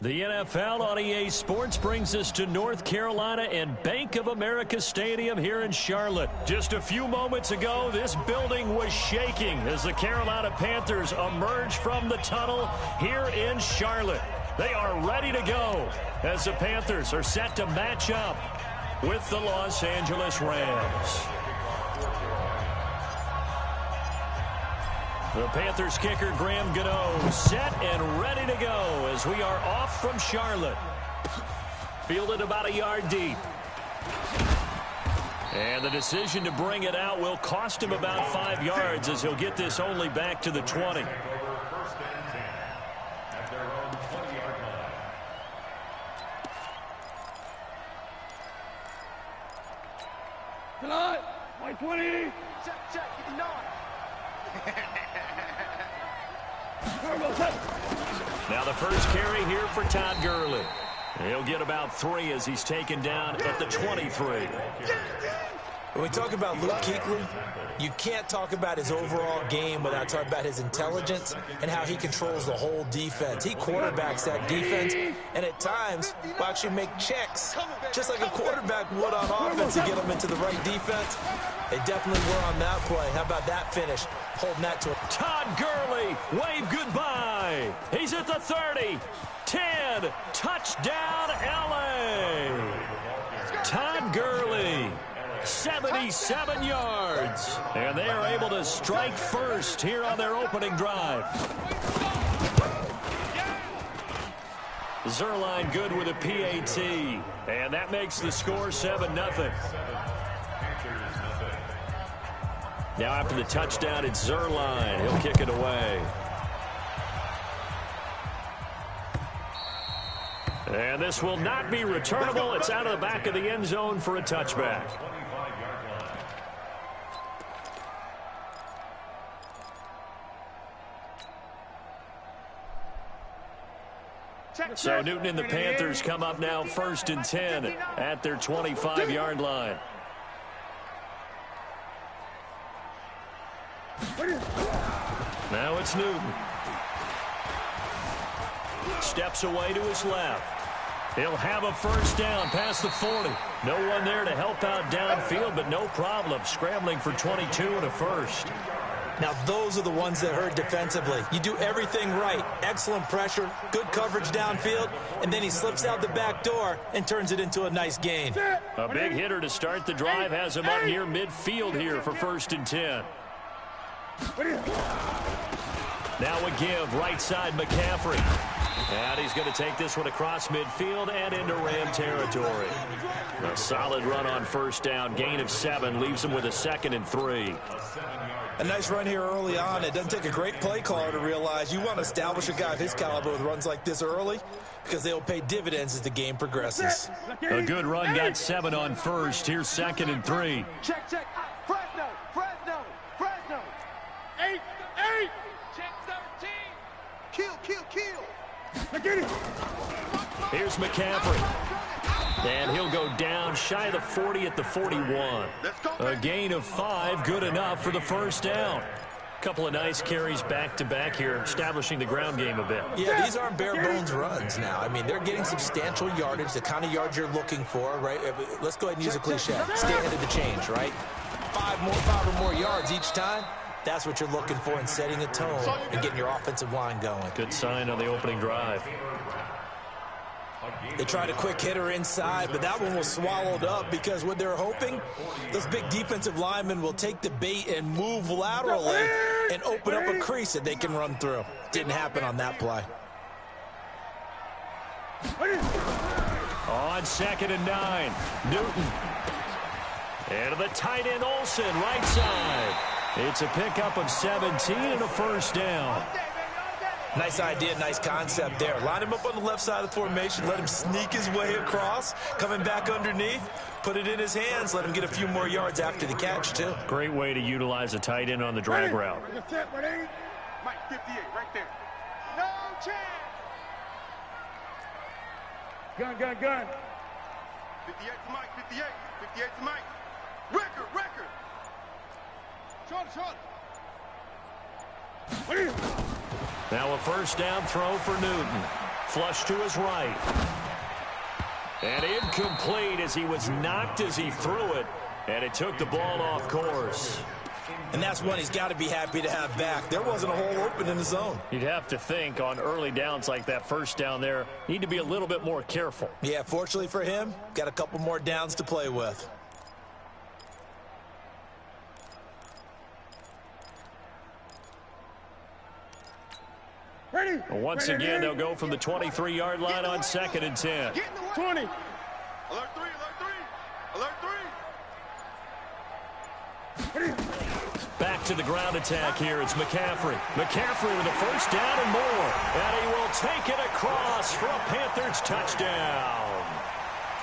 The NFL on EA Sports brings us to North Carolina and Bank of America Stadium here in Charlotte. Just a few moments ago, this building was shaking as the Carolina Panthers emerged from the tunnel here in Charlotte. They are ready to go as the Panthers are set to match up with the Los Angeles Rams. The Panthers kicker, Graham Gano, set and ready to go as we are off from Charlotte. Fielded about a yard deep. And the decision to bring it out will cost him about 5 yards as he'll get this only back to the 20. Come on, 120. Check, get the Now the first carry here for Todd Gurley. He'll get about 3 as he's taken down at the 23. When we talk about Luke Kuechly, you can't talk about his overall game without talking about his intelligence and how he controls the whole defense. He quarterbacks that defense, and at times will actually make checks, just like a quarterback would on offense to get them into the right defense. They definitely were on that play. How about that finish? Holding that to him. Todd Gurley, wave goodbye. He's at the 30, 10, touchdown LA. Todd Gurley, 77 yards. And they are able to strike first here on their opening drive. Zerline good with a PAT. And that makes the score 7-0. Now after the touchdown, it's Zerline. He'll kick it away. And this will not be returnable. It's out of the back of the end zone for a touchback. So Newton and the Panthers come up now 1st and 10 at their 25-yard line. Now it's Newton. Steps away to his left. He'll have a first down past the 40. No one there to help out downfield, but no problem. Scrambling for 22 and a first. Now, those are the ones that hurt defensively. You do everything right. Excellent pressure, good coverage downfield, and then he slips out the back door and turns it into a nice gain. A big hitter to start the drive has him up near midfield here for 1st and 10. Now a give, right side McCaffrey. And he's going to take this one across midfield and into Ram territory. A solid run on first down, gain of 7, leaves him with a 2nd and 3. A nice run here early on. It doesn't take a great play caller to realize you want to establish a guy of his caliber with runs like this early because they'll pay dividends as the game progresses. A good run, got 7 on first. Here's 2nd and 3. Check. Fresno. 8. Check 13. Kill. Here's McCaffrey. And he'll go down shy of the 40 at the 41. A gain of 5, good enough for the first down. Couple of nice carries back-to-back here, establishing the ground game a bit. Yeah, these aren't bare-bones runs now. I mean, they're getting substantial yardage, the kind of yards you're looking for, right? Let's go ahead and use a cliche. Stay ahead of the change, right? 5 or more yards each time. That's what you're looking for in setting a tone and getting your offensive line going. Good sign on the opening drive. They tried a quick hitter inside, but that one was swallowed up because what they're hoping, those big defensive linemen will take the bait and move laterally and open up a crease that they can run through. Didn't happen on that play. On 2nd and 9, Newton. And the tight end Olsen, right side. It's a pickup of 17 and a first down. Nice idea, nice concept there. Line him up on the left side of the formation, let him sneak his way across, coming back underneath, put it in his hands, let him get a few more yards after the catch, too. Great way to utilize a tight end on the drag route. Mike, 58, right there. No chance. Gun. 58 to Mike, 58 to Mike. Record. Short. Now a first down throw for Newton. flush to his right. And incomplete as he was knocked as he threw it. And it took the ball off course. And that's one he's got to be happy to have back. There wasn't a hole open in the zone. You'd have to think on early downs like that first down there, need to be a little bit more careful. Yeah, fortunately for him, got a couple more downs to play with. Ready. Once again, they'll go from the 23-yard line on 2nd and 10. 20. Alert 3, alert 3. Alert 3. Back to the ground attack here. It's McCaffrey. McCaffrey with a first down and more. And he will take it across for a Panthers touchdown.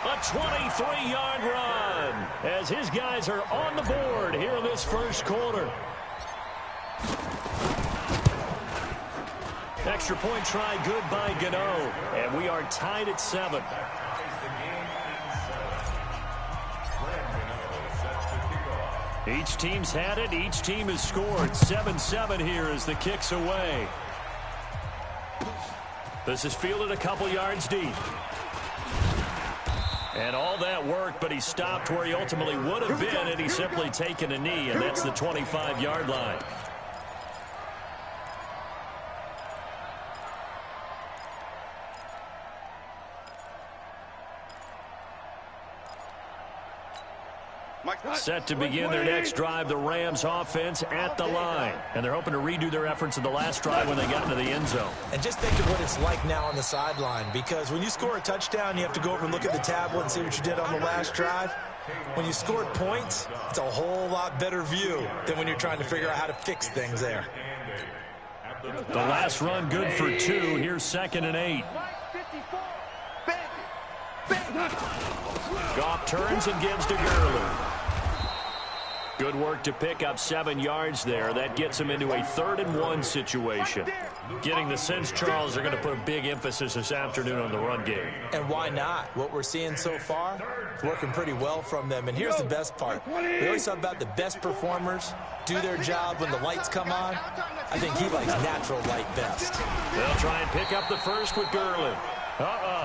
A 23-yard run as his guys are on the board here in this first quarter. Extra point try good by Gano. And we are tied at 7. Each team's had it. Each team has scored. 7-7 here as the kick's away. This is fielded a couple yards deep. And all that worked, but he stopped where he ultimately would have been, and he's simply taken a knee, and that's the 25-yard line. Set to begin their next drive, the Rams offense at the line. And they're hoping to redo their efforts in the last drive when they got into the end zone. And just think of what it's like now on the sideline, because when you score a touchdown, you have to go over and look at the tablet and see what you did on the last drive. When you scored points, it's a whole lot better view than when you're trying to figure out how to fix things there. The last run good for 2. Here's 2nd and 8. Goff turns and gives to Gurley. Good work to pick up 7 yards there. That gets him into a 3rd and 1 situation. Getting the sense, Charles, they're going to put a big emphasis this afternoon on the run game. And why not? What we're seeing so far is working pretty well from them. And here's the best part. We always talk about the best performers do their job when the lights come on. I think he likes natural light best. They'll try and pick up the first with Gurley.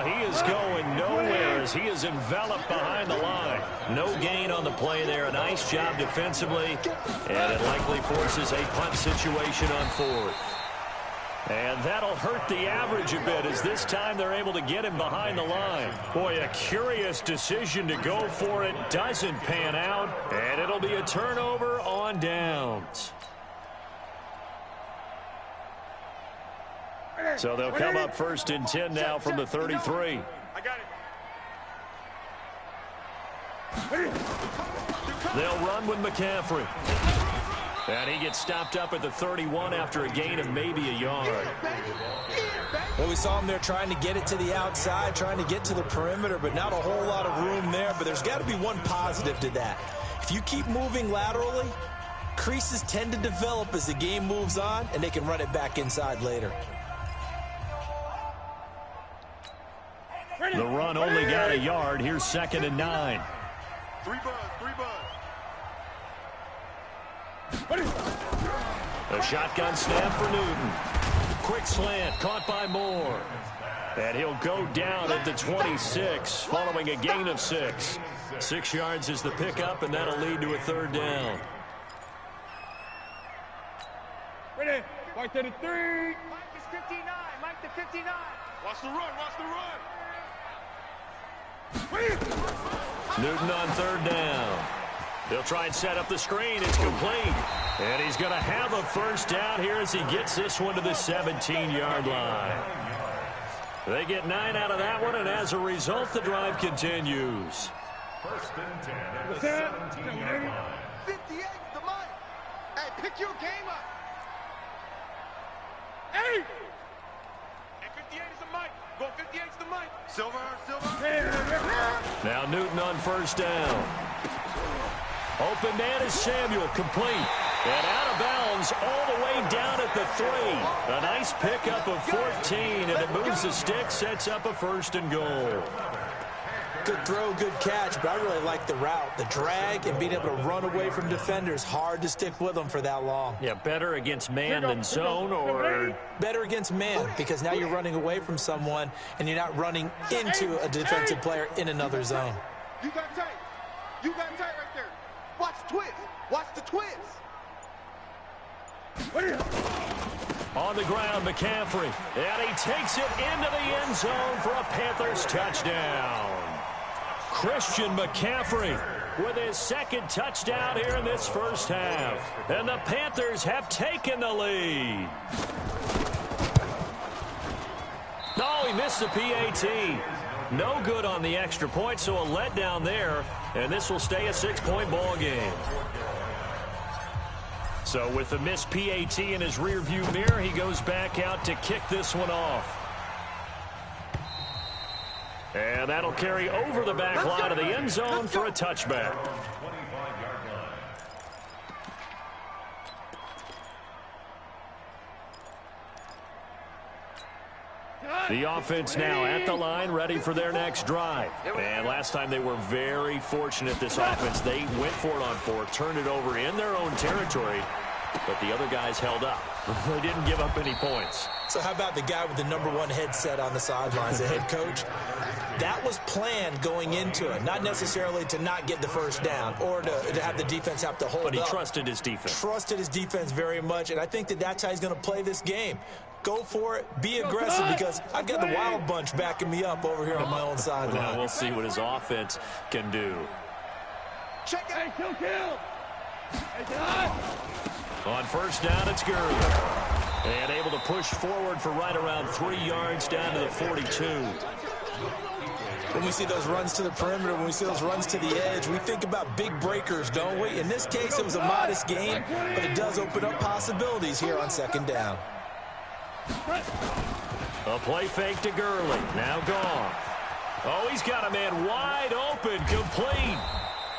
He is going nowhere as he is enveloped behind the line. No gain on the play there. A nice job defensively. And it likely forces a punt situation on 4th. And that'll hurt the average a bit as this time they're able to get him behind the line. Boy, a curious decision to go for it. Doesn't pan out. And it'll be a turnover on downs. So they'll come up 1st and 10 now from the 33. I got it. They'll run with McCaffrey. And he gets stopped up at the 31 after a gain of maybe a yard. Well, we saw him there trying to get it to the outside, trying to get to the perimeter, but not a whole lot of room there. But there's got to be one positive to that. If you keep moving laterally, creases tend to develop as the game moves on, and they can run it back inside later. The run only got a yard. Here's 2nd and 9. 3 bud. A shotgun snap for Newton. Quick slant, caught by Moore. And he'll go down at the 26, following a gain of 6. 6 yards is the pickup, and that'll lead to a 3rd down. Ready. Mike to the 3. Mike is 59. Mike to 59. Watch the run. Newton on 3rd down. They'll try and set up the screen. It's complete. And he's going to have a first down here as he gets this one to the 17-yard line. They get 9 out of that one, and as a result, the drive continues. 1st and 10 at the 17-yard line. 58 the Mike. Hey, pick your game up. Hey! And 58 is the Mike. Go 58 is the Mike. Silver. Now Newton on 1st down. Open man is Samuel, complete. And out of bounds all the way down at the 3. A nice pickup of 14, and it moves the stick, sets up a 1st and goal. Good throw, good catch, but I really like the route. The drag and being able to run away from defenders, hard to stick with them for that long. Yeah, better against man than zone, or? Better against man, because now you're running away from someone and you're not running into a defensive player in another zone. You got tight. You got tight right there. Watch the twist. Watch the twist. On the ground, McCaffrey. And he takes it into the end zone for a Panthers touchdown. Christian McCaffrey with his second touchdown here in this first half. And the Panthers have taken the lead. Oh, he missed the PAT. No good on the extra point, so a letdown there. And this will stay a 6-point ball game. So with the missed PAT in his rearview mirror, he goes back out to kick this one off. And that'll carry over the back line of the end zone for a touchback. The offense now at the line, ready for their next drive. And last time they were very fortunate, this offense. They went for it on 4, turned it over in their own territory, but the other guys held up. They didn't give up any points. So how about the guy with the #1 headset on the sidelines, the head coach? That was planned going into it, not necessarily to not get the first down or to have the defense have to hold up. But he trusted his defense. Trusted his defense very much, and I think that's how he's going to play this game. Go for it, be aggressive, because I've got the wild bunch backing me up over here on my own sideline. Now we'll see what his offense can do. Check it. Hey, kill. On first down, it's Gurley. And able to push forward for right around 3 yards down to the 42. When we see those runs to the perimeter, when we see those runs to the edge, we think about big breakers, don't we? In this case, it was a modest gain, but it does open up possibilities here on second down. A play fake to Gurley. Now gone. Oh, he's got a man wide open, complete.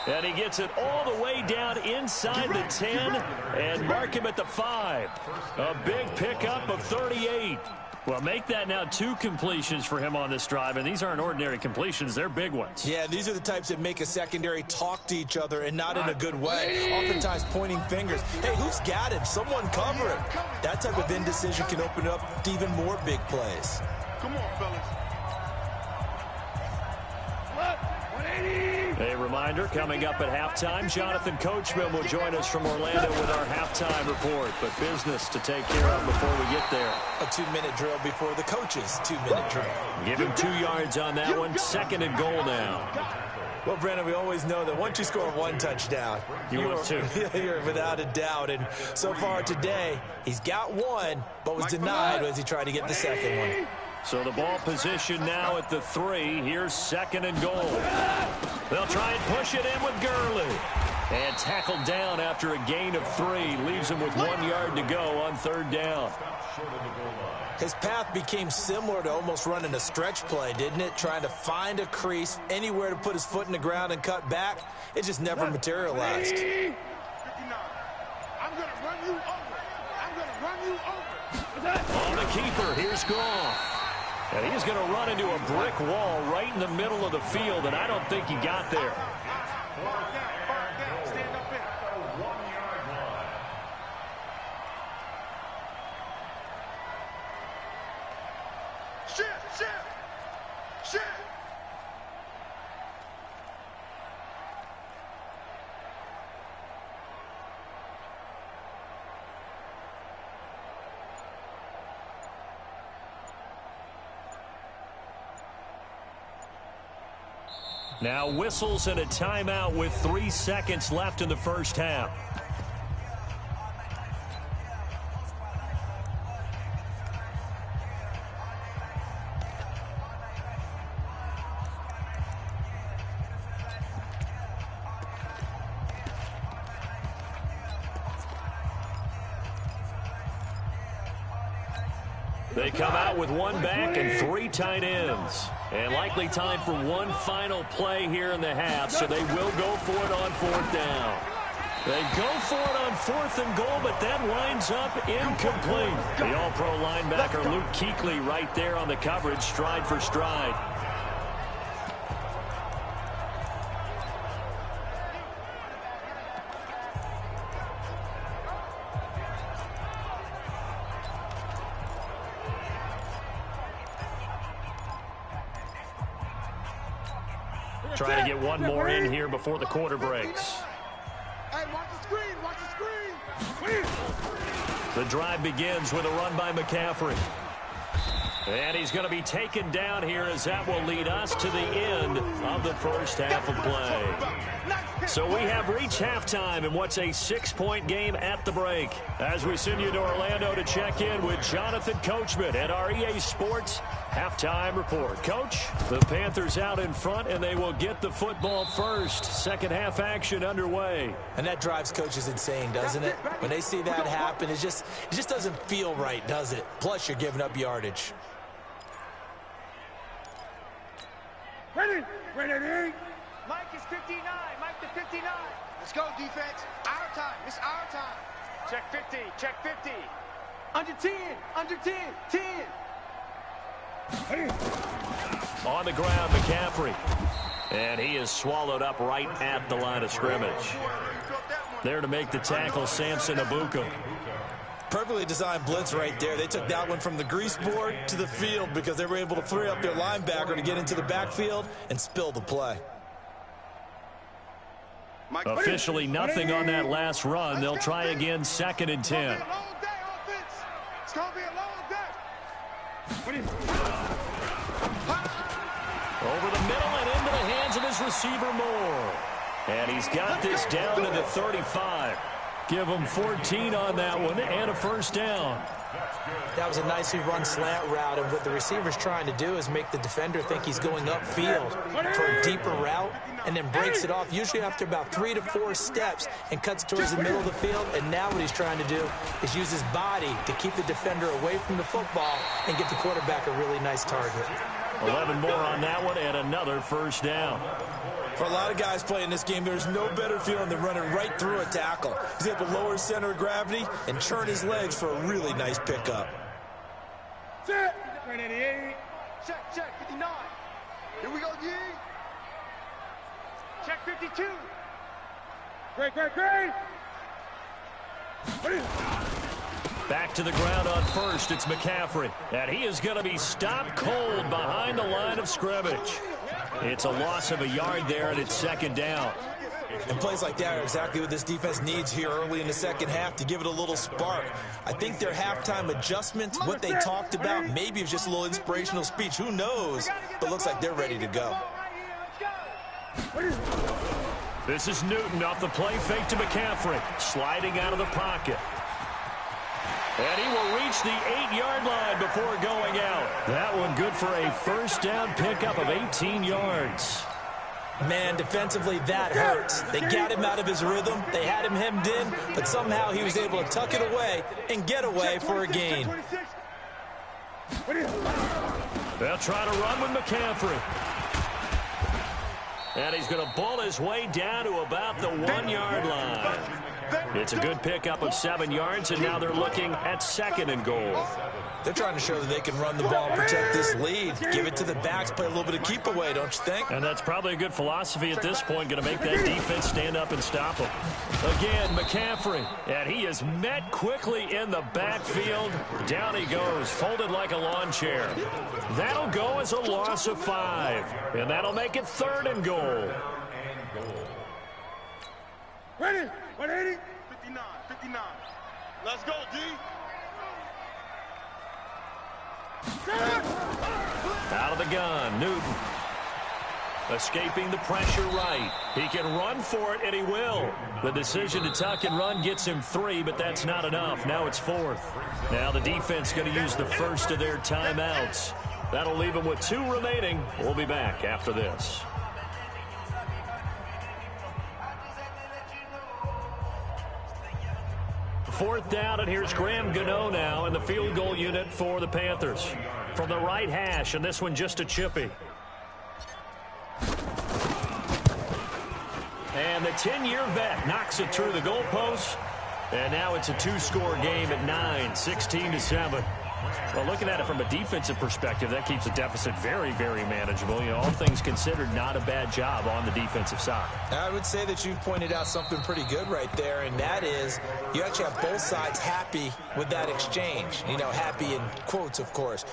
And he gets it all the way down inside the 10 and mark him at the 5. A big pickup of 38. Well, make that now 2 completions for him on this drive, and these aren't ordinary completions. They're big ones. Yeah, these are the types that make a secondary talk to each other, and not in a good way. Oftentimes pointing fingers. Hey, who's got him? Someone cover him. That type of indecision can open up to even more big plays. Come on, fellas. A reminder, coming up at halftime, Jonathan Coachman will join us from Orlando with our halftime report. But business to take care of before we get there. A 2-minute drill before the coach's 2-minute drill. Give him 2 yards on that one. 2nd and goal now. Well, Brandon, we always know that once you score 1 touchdown, you're without a doubt. And so far today, he's got 1, but was denied as he tried to get the second one. So the ball position now at the 3. Here's 2nd and goal. They'll try and push it in with Gurley. And tackled down after a gain of 3. Leaves him with 1 yard to go on 3rd down. His path became similar to almost running a stretch play, didn't it? Trying to find a crease, anywhere to put his foot in the ground and cut back. It just never materialized. 59. I'm going to run you over. I'm going to run you over. On the keeper, here's Goff. And he's going to run into a brick wall right in the middle of the field, and I don't think he got there. Stand up in. 1-yard line. Shift. Now whistles and a timeout with 3 seconds left in the first half. They come out with 1 back and 3 tight ends. And likely time for 1 final play here in the half, so they will go for it on 4th down. They go for it on 4th and goal, but that winds up incomplete. The All-Pro linebacker Luke Kuechly right there on the coverage, stride for stride. Trying to get one more in here before the quarter breaks. Hey, watch the screen. Watch the screen. The drive begins with a run by McCaffrey. And he's going to be taken down here as that will lead us to the end of the first half of play. So we have reached halftime in what's a 6-point game at the break. As we send you to Orlando to check in with Jonathan Coachman at our EA Sports Halftime Report. Coach, the Panthers out in front, and they will get the football first. Second half action underway. And that drives coaches insane, doesn't it? When they see that happen, it just doesn't feel right, does it? Plus, you're giving up yardage. Ready? Ready? Mike is 59. Mike to 59. Let's go, defense. Our time. It's our time. Check 50. Check 50. Under 10. Under 10. 10. On the ground, McCaffrey. And he is swallowed up right at the line of scrimmage. There to make the tackle, Samson Abuka. Perfectly designed blitz right there. They took that one from the grease board to the field because they were able to free up their linebacker to get into the backfield and spill the play. Officially nothing on that last run. They'll try again, 2nd and 10. It's going to be a long day. Over the middle and into the hands of his receiver, Moore. And he's got this down to the 35. Give him 14 on that one and a first down. That was a nicely run slant route, and what the receiver's trying to do is make the defender think he's going upfield for a deeper route and then breaks it off, usually after about 3 to 4 steps, and cuts towards the middle of the field. And now what he's trying to do is use his body to keep the defender away from the football and give the quarterback a really nice target. 11 more on that one and another first down. For a lot of guys playing this game, there's no better feeling than running right through a tackle. He's able to lower his center of gravity and churn his legs for a really nice pickup. Check. 88. Check 59. Here we go, G. Check 52. Great. Back to the ground on first. It's McCaffrey. And he is going to be stopped cold behind the line of scrimmage. It's a loss of a yard there, and it's 2nd down. And plays like that are exactly what this defense needs here early in the second half to give it a little spark. I think their halftime adjustments, what they talked about, maybe it was just a little inspirational speech. Who knows? But looks like they're ready to go. This is Newton off the play fake to McCaffrey. Sliding out of the pocket. And he will reach the 8-yard line before going out. That one good for a first down pickup of 18 yards. Man, defensively, that hurts. They got him out of his rhythm. They had him hemmed in, but somehow he was able to tuck it away and get away for a gain. They'll try to run with McCaffrey. And he's going to bull his way down to about the 1-yard line. It's a good pickup of 7 yards, and now they're looking at 2nd and goal. They're trying to show that they can run the ball and protect this lead. Give it to the backs, play a little bit of keep away, don't you think? And that's probably a good philosophy at this point, going to make that defense stand up and stop them. Again, McCaffrey, and he is met quickly in the backfield. Down he goes, folded like a lawn chair. That'll go as a loss of 5, and that'll make it 3rd and goal. Ready? 180? 59. Let's go, D. Out of the gun, Newton. Escaping the pressure right. He can run for it, and he will. The decision to tuck and run gets him 3, but that's not enough. Now it's 4th. Now the defense going to use the first of their timeouts. That'll leave them with 2 remaining. We'll be back after this. 4th down, and here's Graham Gano now in the field goal unit for the Panthers. From the right hash, and this one just a chippy. And the 10-year vet knocks it through the goalpost. And now it's a 2-score game at 9, 16-7. Well, looking at it from a defensive perspective, that keeps the deficit very, very manageable. You know, all things considered, not a bad job on the defensive side. I would say that you've pointed out something pretty good right there, and that is you actually have both sides happy with that exchange. You know, happy in quotes, of course.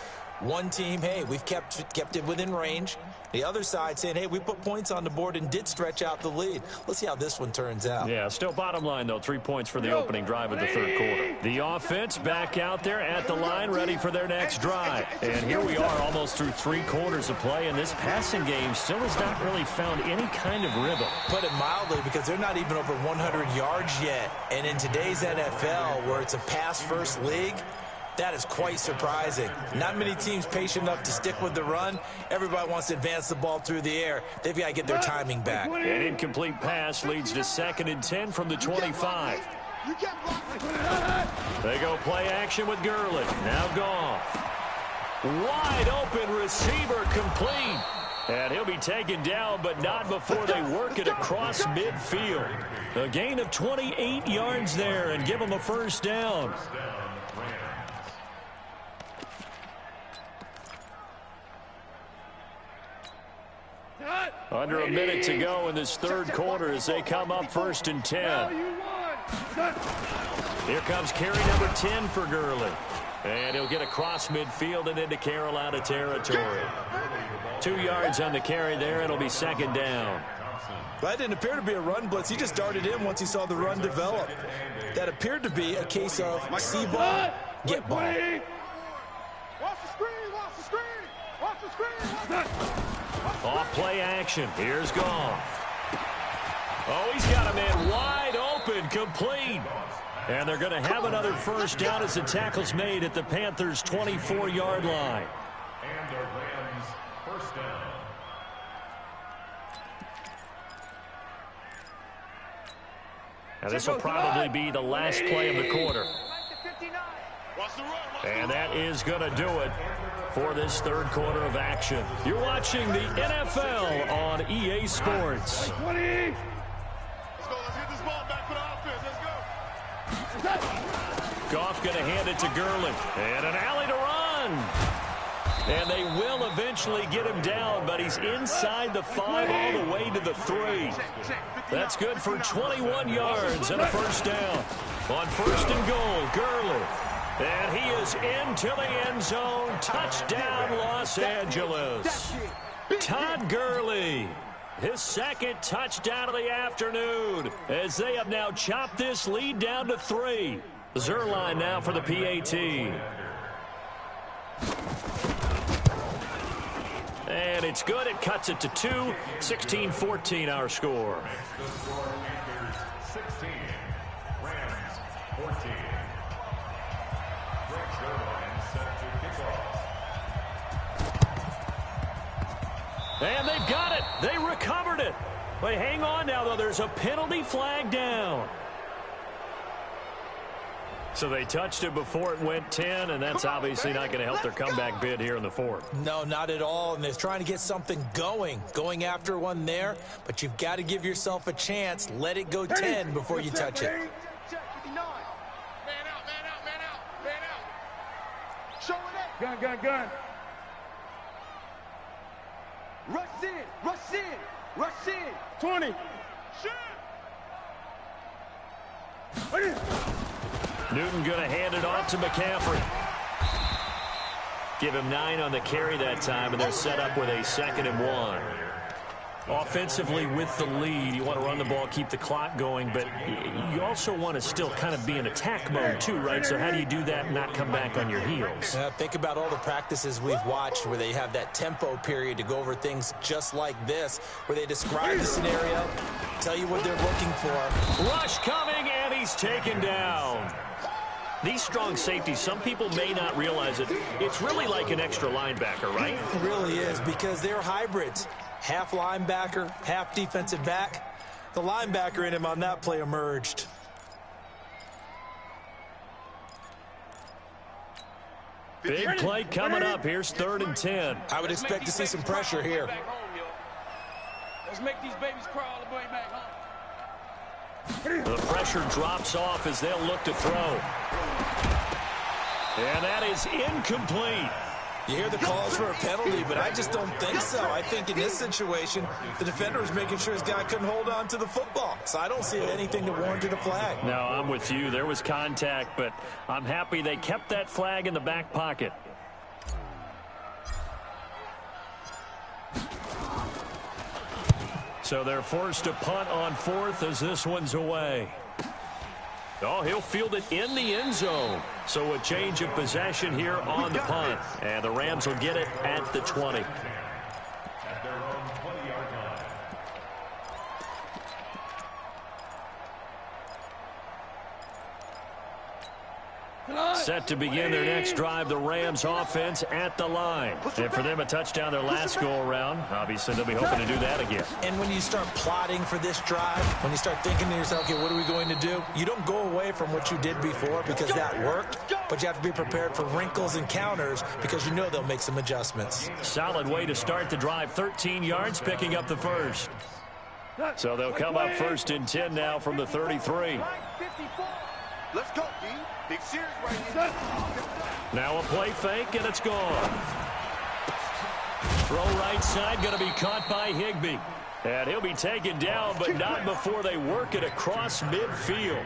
One team, hey, we've kept it within range. The other side saying, hey, we put points on the board and did stretch out the lead. Let's see how this one turns out. Yeah, still bottom line, though, 3 points for the opening drive of the third quarter. The offense back out there at the line, ready for their next drive. And here we are almost through 3 quarters of play, and this passing game still has not really found any kind of rhythm. Put it mildly, because they're not even over 100 yards yet. And in today's NFL, where it's a pass-first league, that is quite surprising. Not many teams patient enough to stick with the run. Everybody wants to advance the ball through the air. They've got to get their timing back. An incomplete pass leads to 2nd and 10 from the 25. They go play action with Gurley. Now Goff. Wide open receiver complete. And he'll be taken down, but not before they work it across midfield. A gain of 28 yards there and give them a first down. Under a minute to go in this third quarter as they come up 1st and 10. Here comes carry number 10 for Gurley. And he'll get across midfield and into Carolina territory. 2 yards on the carry there. It'll be 2nd down. That didn't appear to be a run blitz. He just darted in once he saw the run develop. That appeared to be a case of see ball, get ball. Watch the screen, watch the screen, watch the screen. Off play action. Here's Goff. Oh, he's got a man wide open, complete. And they're going to have another first down as the tackle's made at the Panthers' 24-yard line. And the Rams first down. Now this will probably be the last play of the quarter. And that is going to do it for this third quarter of action. You're watching the NFL on EA Sports. Let's go, let's get this ball back for the offense, let's go. Goff going to hand it to Gurley. And an alley to run. And they will eventually get him down, but he's inside the 5 all the way to the 3. That's good for 21 yards and a first down. On 1st and goal, Gurley. And he is into the end zone. Touchdown, Los Angeles. Todd Gurley, his 2nd touchdown of the afternoon, as they have now chopped this lead down to 3. Zerline now for the PAT. And it's good. It cuts it to 2. 16-14 our score. 16, Rams 14. And they've got it. They recovered it. But hang on now, though. There's a penalty flag down. So they touched it before it went 10, and that's obviously not going to help their comeback bid here in the 4th. No, not at all. And they're trying to get something going after one there. But you've got to give yourself a chance. Let it go 10 before you touch it. Man out, man out, man out, man out. Show it up. Gun. Rush in. 20. Shoot. Newton going to hand it off to McCaffrey. Give him 9 on the carry that time, and they're set up with a 2nd and 1. Offensively with the lead, you want to run the ball, keep the clock going, but you also want to still kind of be in attack mode too, right? So how do you do that and not come back on your heels? Think about all the practices we've watched where they have that tempo period to go over things just like this, where they describe the scenario, tell you what they're looking for. Rush coming, and he's taken down. These strong safeties, some people may not realize it. It's really like an extra linebacker, right? It really is, because they're hybrids. Half linebacker, half defensive back. The linebacker in him on that play emerged. Big play coming up. Here's 3rd and 10. I would expect to see some pressure here. Let's make these babies crawl all the way back home. The pressure drops off as they'll look to throw. And that is incomplete. You hear the calls for a penalty, but I just don't think so. I think in this situation, the defender was making sure his guy couldn't hold on to the football. So I don't see anything that warranted a flag. No, I'm with you. There was contact, but I'm happy they kept that flag in the back pocket. So they're forced to punt on 4th as this one's away. Oh, he'll field it in the end zone. So a change of possession here on the punt. And the Rams will get it at the 20. At their own 20-yard line. Set to begin their next drive, the Rams offense at the line. And for them, a touchdown their last go-around. Obviously, they'll be hoping to do that again. And when you start plotting for this drive, when you start thinking to yourself, okay, what are we going to do? You don't go away from what you did before because that worked, but you have to be prepared for wrinkles and counters because you know they'll make some adjustments. Solid way to start the drive, 13 yards, picking up the first. So they'll come up 1st and 10 now from the 33. Let's go, D. Big series right here. Now a play fake, and it's gone. Throw right side, going to be caught by Higbee. And he'll be taken down, but not before they work it across midfield.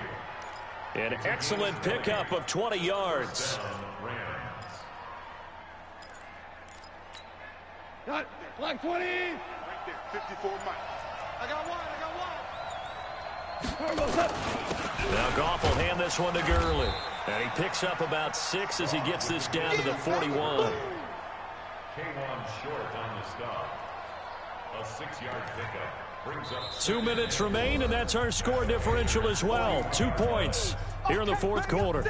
An excellent pickup of 20 yards. Got Black 20. Right there, 54 Mike. I got one. Now Goff will hand this one to Gurley. And he picks up about 6 as he gets this down to the 41. Came on short on the stop. A 6-yard pickup brings up 2 minutes remain, and that's our score differential as well. 2 points here in the 4th quarter.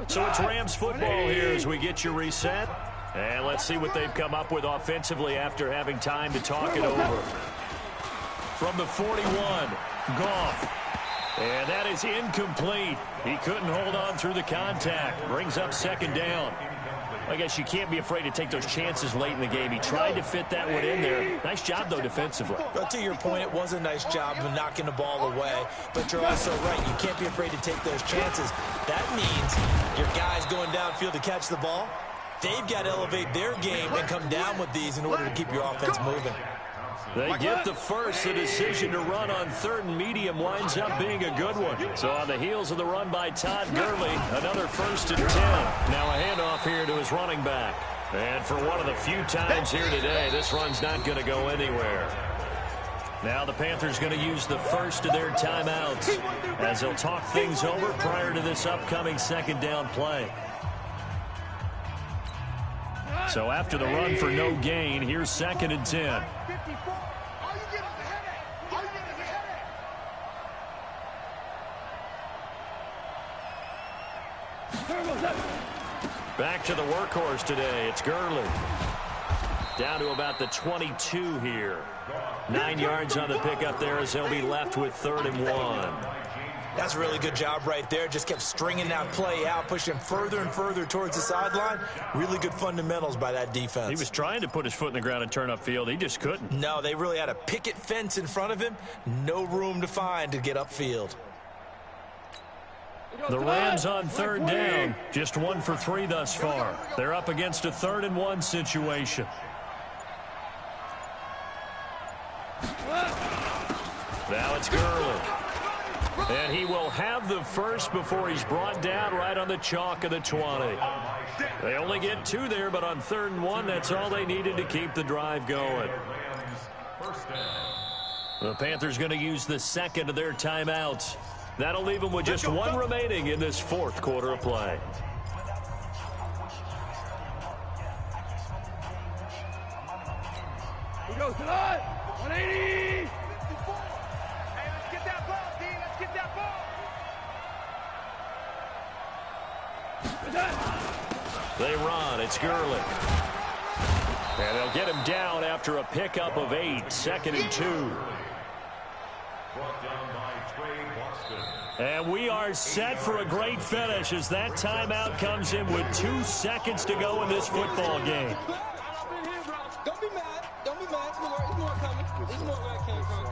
So it's Rams football here as we get you reset. And let's see what they've come up with offensively after having time to talk it over. From the 41, Goff. And that is incomplete. He couldn't hold on through the contact. Brings up 2nd down. I guess you can't be afraid to take those chances late in the game. He tried to fit that one in there. Nice job, though, defensively. But to your point, it was a nice job of knocking the ball away. But you're also right. You can't be afraid to take those chances. That means your guys going downfield to catch the ball, they've got to elevate their game and come down with these in order to keep your offense moving. They get the first. The decision to run on 3rd and medium winds up being a good one. So on the heels of the run by Todd Gurley, another 1st and 10. Now a handoff here to his running back. And for one of the few times here today, this run's not going to go anywhere. Now the Panthers going to use the first of their timeouts as they'll talk things over prior to this upcoming 2nd down play. So after the run for no gain, here's 2nd and 10. Back to the workhorse today. It's Gurley. Down to about the 22 here. 9 yards on the pickup there as they'll be left with 3rd and 1. That's a really good job right there. Just kept stringing that play out, pushing him further and further towards the sideline. Really good fundamentals by that defense. He was trying to put his foot in the ground and turn upfield. He just couldn't. No, they really had a picket fence in front of him. No room to find to get upfield. The Rams on 3rd down. Just 1 for 3 thus far. They're up against a 3rd and 1 situation. Now it's Gurley. And he will have the first before he's brought down right on the chalk of the 20. They only get 2 there, but on 3rd and 1, that's all they needed to keep the drive going. The Panthers going to use the 2nd of their timeouts. That'll leave them with just 1 remaining in this 4th quarter of play. We go tonight. 180. Hey, let's get that ball, D. Let's get that ball. They run. It's Gurley. And they'll get him down after a pickup of 8. 2nd and 2. brought down by Trey Boston. And we are set for a great finish as that timeout comes in with 2 seconds to go in this football game. Don't be mad. Don't be mad. There's more coming. There's more where it came from.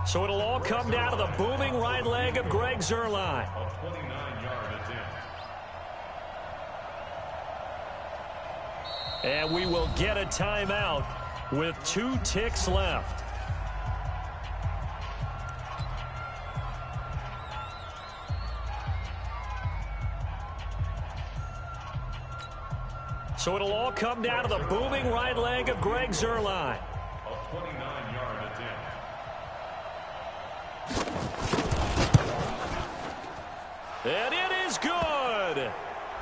So it'll all come down to the booming right leg of Greg Zuerlein. A 29-yard attempt. And we will get a timeout with 2 ticks left. So it'll all come down to the booming right leg of Greg Zuerlein. A 29-yard attempt. And it is good.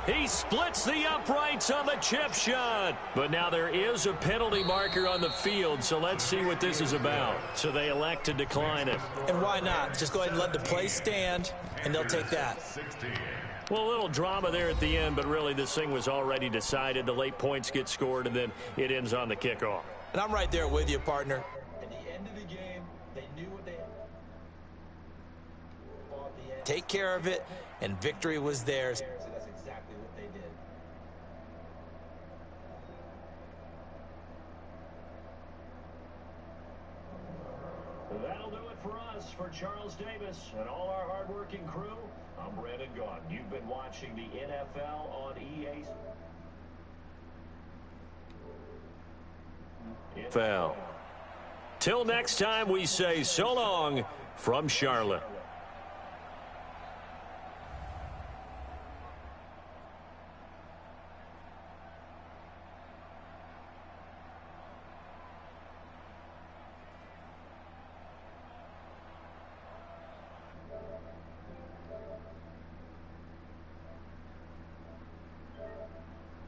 He splits the uprights on the chip shot. But now there is a penalty marker on the field, so let's see what this is about. So they elect to decline it. And why not? Just go ahead and let the play stand, and they'll take that. 16. Well, a little drama there at the end, but really this thing was already decided. The late points get scored, and then it ends on the kickoff. And I'm right there with you, partner. At the end of the game, they knew what they had. Take care of it, and victory was theirs. So that's exactly what they did. That'll do it for us. For Charles Davis and all our hardworking crew, I'm Brandon Gaughan. You've been watching the NFL on EA. NFL. Till next time, we say so long from Charlotte.